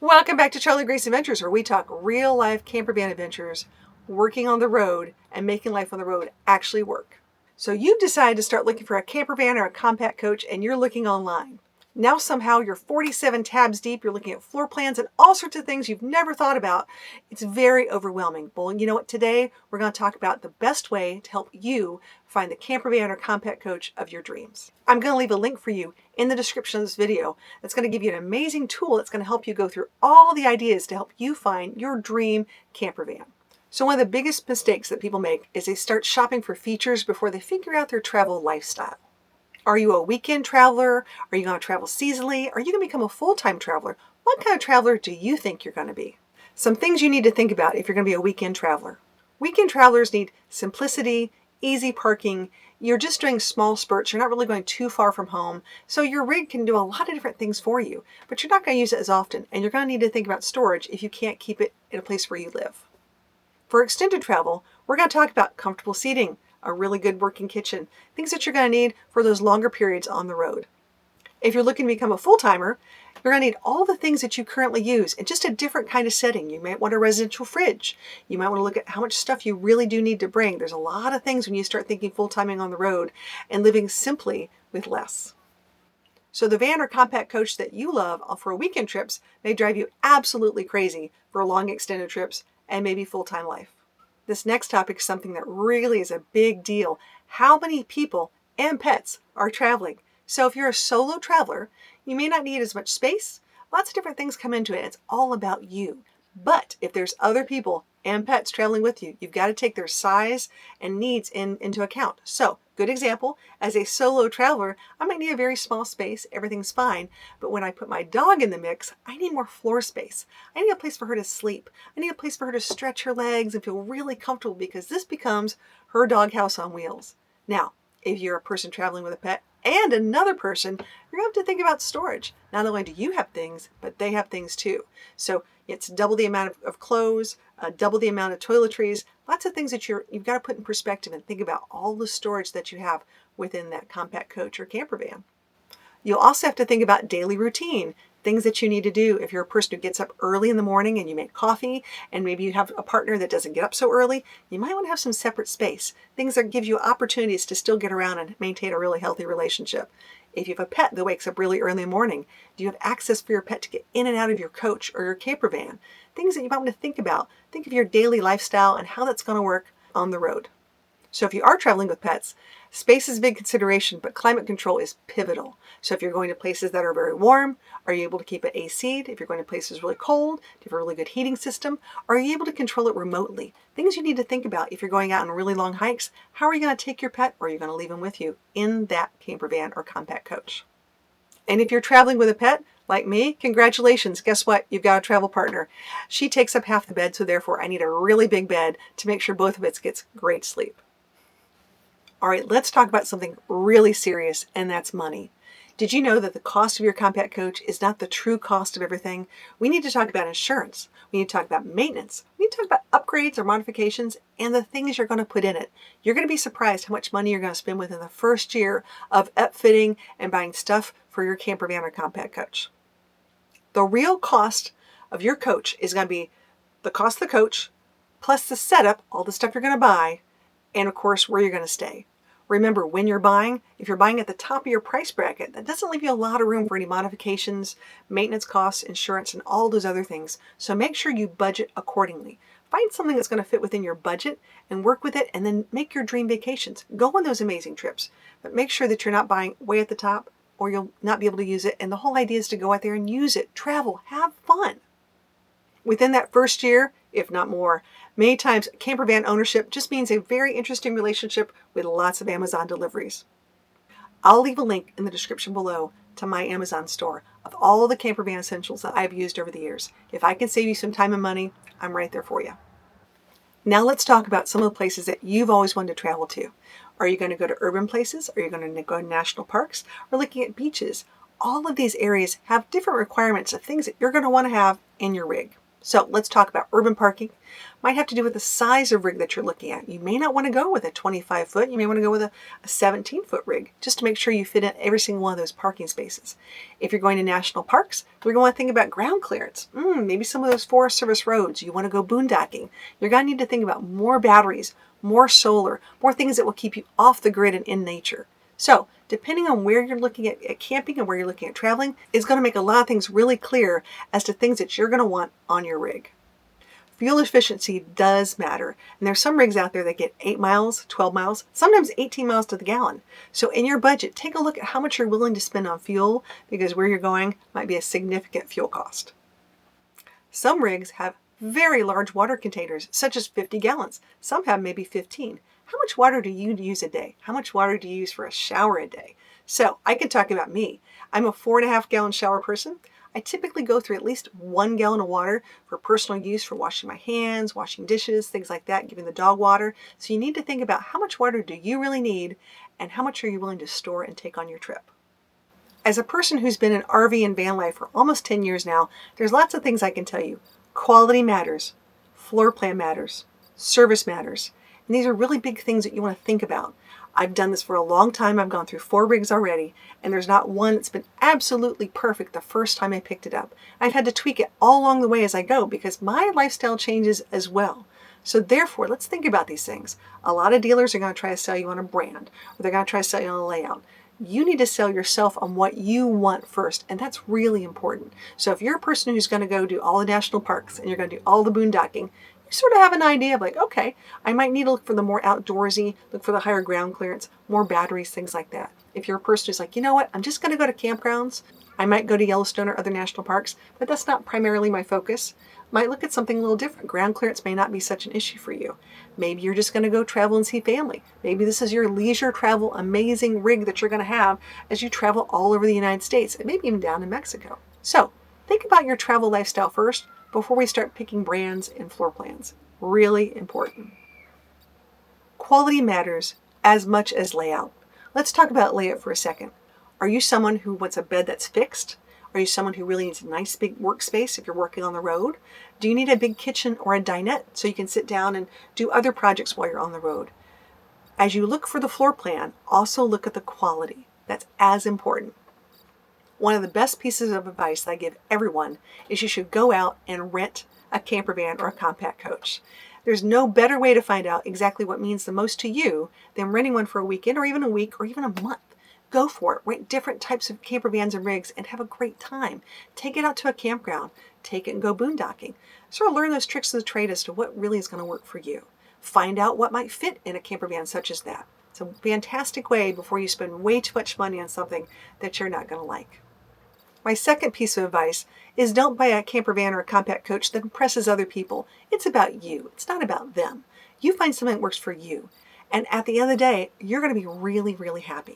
Welcome back to Charlie Grace Adventures, where we talk real life camper van adventures, working on the road, and making life on the road actually work. So you've decided to start looking for a camper van or a compact coach, and you're looking online. Now somehow you're 47 tabs deep, you're looking at floor plans and all sorts of things you've never thought about. It's very overwhelming. Well, you know what? Today we're going to talk about the best way to help you find the camper van or compact coach of your dreams. I'm going to leave a link for you in the description of this video that's going to give you an amazing tool that's going to help you go through all the ideas to help you find your dream camper van. So one of the biggest mistakes that people make is they start shopping for features before they figure out their travel lifestyle. Are you a weekend traveler? Are you going to travel seasonally? Are you going to become a full-time traveler? What kind of traveler do you think you're going to be? Some things you need to think about if you're going to be a weekend traveler. Weekend travelers need simplicity, easy parking. You're just doing small spurts. You're not really going too far from home. So your rig can do a lot of different things for you, but you're not going to use it as often. And you're going to need to think about storage if you can't keep it in a place where you live. For extended travel, we're going to talk about comfortable seating, a really good working kitchen, things that you're going to need for those longer periods on the road. If you're looking to become a full-timer, you're going to need all the things that you currently use in just a different kind of setting. You might want a residential fridge. You might want to look at how much stuff you really do need to bring. There's a lot of things when you start thinking full-timing on the road and living simply with less. So the van or compact coach that you love for weekend trips may drive you absolutely crazy for long extended trips and maybe full-time life. This next topic is something that really is a big deal. How many people and pets are traveling? So if you're a solo traveler, you may not need as much space. Lots of different things come into it. It's all about you. But if there's other people and pets traveling with you, you've got to take their size and needs into account. So, good example, as a solo traveler, I might need a very small space. Everything's fine. But when I put my dog in the mix, I need more floor space. I need a place for her to sleep. I need a place for her to stretch her legs and feel really comfortable, because this becomes her doghouse on wheels. Now, if you're a person traveling with a pet and another person, you're going to have to think about storage. Not only do you have things, but they have things too. So it's double the amount of clothes, double the amount of toiletries, lots of things that you've got to put in perspective and think about all the storage that you have within that compact coach or camper van. You'll also have to think about daily routine, things that you need to do. If you're a person who gets up early in the morning and you make coffee, and maybe you have a partner that doesn't get up so early, you might want to have some separate space, things that give you opportunities to still get around and maintain a really healthy relationship. If you have a pet that wakes up really early in the morning, do you have access for your pet to get in and out of your coach or your camper van? Things that you might want to think about. Think of your daily lifestyle and how that's going to work on the road. So if you are traveling with pets, space is a big consideration, but climate control is pivotal. So if you're going to places that are very warm, are you able to keep it AC'd? If you're going to places really cold, do you have a really good heating system? Are you able to control it remotely? Things you need to think about if you're going out on really long hikes. How are you going to take your pet, or are you going to leave him with you in that camper van or compact coach? And if you're traveling with a pet, like me, congratulations. Guess what? You've got a travel partner. She takes up half the bed, so therefore I need a really big bed to make sure both of us gets great sleep. All right, let's talk about something really serious, and that's money. Did you know that the cost of your compact coach is not the true cost of everything? We need to talk about insurance. We need to talk about maintenance. We need to talk about upgrades or modifications and the things you're going to put in it. You're going to be surprised how much money you're going to spend within the first year of upfitting and buying stuff for your camper van or compact coach. The real cost of your coach is going to be the cost of the coach, plus the setup, all the stuff you're going to buy, and of course, where you're going to stay. Remember, when you're buying, if you're buying at the top of your price bracket, that doesn't leave you a lot of room for any modifications, maintenance costs, insurance, and all those other things. So make sure you budget accordingly. Find something that's going to fit within your budget and work with it, and then make your dream vacations. Go on those amazing trips, but make sure that you're not buying way at the top, or you'll not be able to use it. And the whole idea is to go out there and use it, travel, have fun. Within that first year, if not more, many times camper van ownership just means a very interesting relationship with lots of Amazon deliveries. I'll leave a link in the description below to my Amazon store of all the camper van essentials that I've used over the years. If I can save you some time and money, I'm right there for you. Now let's talk about some of the places that you've always wanted to travel to. Are you going to go to urban places? Are you going to go to national parks? Or looking at beaches? All of these areas have different requirements of things that you're going to want to have in your rig. So let's talk about urban parking. Might have to do with the size of rig that you're looking at. You may not want to go with a 25 foot. You may want to go with a 17-foot rig just to make sure you fit in every single one of those parking spaces. If you're going to national parks, we're going to want to think about ground clearance. Maybe some of those Forest Service roads. You want to go boondocking. You're going to need to think about more batteries, more solar, more things that will keep you off the grid and in nature. So depending on where you're looking at camping and where you're looking at traveling is going to make a lot of things really clear as to things that you're going to want on your rig. Fuel efficiency does matter, and there's some rigs out there that get 8 miles, 12 miles, sometimes 18 miles to the gallon. So in your budget, take a look at how much you're willing to spend on fuel, because where you're going might be a significant fuel cost. Some rigs have very large water containers, such as 50 gallons. Some have maybe 15. How much water do you use a day? How much water do you use for a shower a day? So I can talk about me. I'm a 4.5 gallon shower person. I typically go through at least 1 gallon of water for personal use, for washing my hands, washing dishes, things like that, giving the dog water. So you need to think about how much water do you really need and how much are you willing to store and take on your trip. As a person who's been in RV and van life for almost 10 years now, there's lots of things I can tell you. Quality matters, floor plan matters, service matters, and these are really big things that you want to think about. I've done this for a long time. I've gone through 4 rigs already, and there's not one that's been absolutely perfect the first time I picked it up. I've had to tweak it all along the way as I go because my lifestyle changes as well. So therefore, let's think about these things. A lot of dealers are going to try to sell you on a brand, or they're going to try to sell you on a layout. You need to sell yourself on what you want first, and that's really important. So if you're a person who's going to go do all the national parks and you're going to do all the boondocking, you sort of have an idea of like, okay, I might need to look for the more outdoorsy, look for the higher ground clearance, more batteries, things like that. If you're a person who's like, you know what, I'm just going to go to campgrounds, I might go to Yellowstone or other national parks, but that's not primarily my focus. Might look at something a little different. Ground clearance may not be such an issue for you. Maybe you're just going to go travel and see family. Maybe this is your leisure travel, amazing rig that you're going to have as you travel all over the United States and maybe even down in Mexico. So think about your travel lifestyle first before we start picking brands and floor plans. Really important. Quality matters as much as layout. Let's talk about layout for a second. Are you someone who wants a bed that's fixed? Are you someone who really needs a nice big workspace if you're working on the road? Do you need a big kitchen or a dinette so you can sit down and do other projects while you're on the road? As you look for the floor plan, also look at the quality. That's as important. One of the best pieces of advice that I give everyone is you should go out and rent a camper van or a compact coach. There's no better way to find out exactly what means the most to you than renting one for a weekend or even a week or even a month. Go for it. Rent different types of camper vans and rigs and have a great time. Take it out to a campground. Take it and go boondocking. Sort of learn those tricks of the trade as to what really is going to work for you. Find out what might fit in a camper van such as that. It's a fantastic way before you spend way too much money on something that you're not going to like. My second piece of advice is don't buy a camper van or a compact coach that impresses other people. It's about you. It's not about them. You find something that works for you. And at the end of the day, you're going to be really, really happy.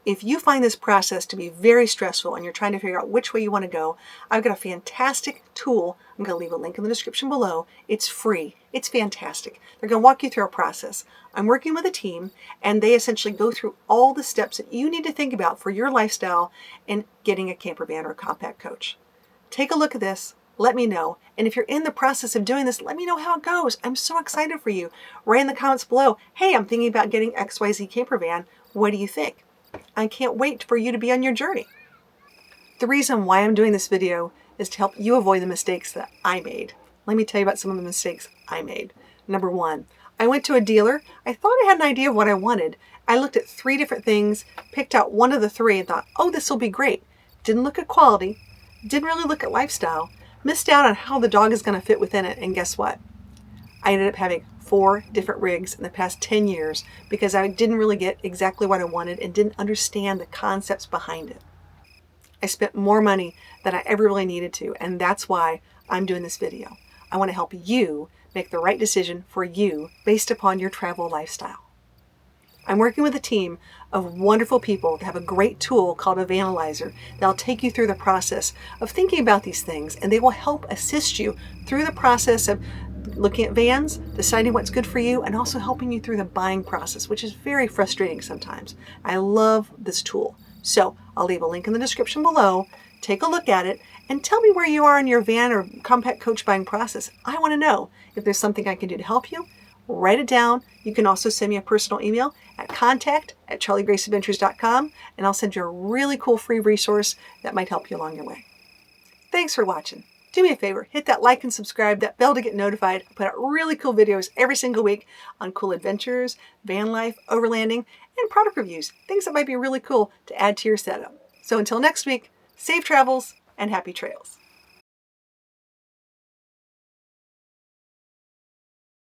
If you find this process to be very stressful and you're trying to figure out which way you want to go, I've got a fantastic tool. I'm going to leave a link in the description below. It's free. It's fantastic. They're going to walk you through a process. I'm working with a team, and they essentially go through all the steps that you need to think about for your lifestyle in getting a camper van or a compact coach. Take a look at this. Let me know. And if you're in the process of doing this, let me know how it goes. I'm so excited for you. Write in the comments below, hey, I'm thinking about getting XYZ camper van. What do you think? I can't wait for you to be on your journey. The reason why I'm doing this video is to help you avoid the mistakes that I made. Let me tell you about some of the mistakes I made. Number 1, I went to a dealer. I thought I had an idea of what I wanted. I looked at 3 different things, picked out one of the 3 and thought, oh, this will be great. Didn't look at quality, didn't really look at lifestyle, missed out on how the dog is going to fit within it, and guess what? I ended up having 4 different rigs in the past 10 years because I didn't really get exactly what I wanted and didn't understand the concepts behind it. I spent more money than I ever really needed to, and that's why I'm doing this video. I want to help you make the right decision for you based upon your travel lifestyle. I'm working with a team of wonderful people that have a great tool called a Vanalizer that'll take you through the process of thinking about these things, and they will help assist you through the process of looking at vans, deciding what's good for you, and also helping you through the buying process, which is very frustrating sometimes. I love this tool. So I'll leave a link in the description below. take a look at it, and tell me where you are in your van or compact coach buying process. I want to know if there's something I can do to help you. Write it down. You can also send me a personal email at contact@charliegraceadventures.com, and I'll send you a really cool free resource that might help you along your way. Thanks for watching. Do me a favor, hit that like and subscribe, that bell to get notified. I put out really cool videos every single week on cool adventures, van life, overlanding, and product reviews, things that might be really cool to add to your setup. So until next week, safe travels and happy trails.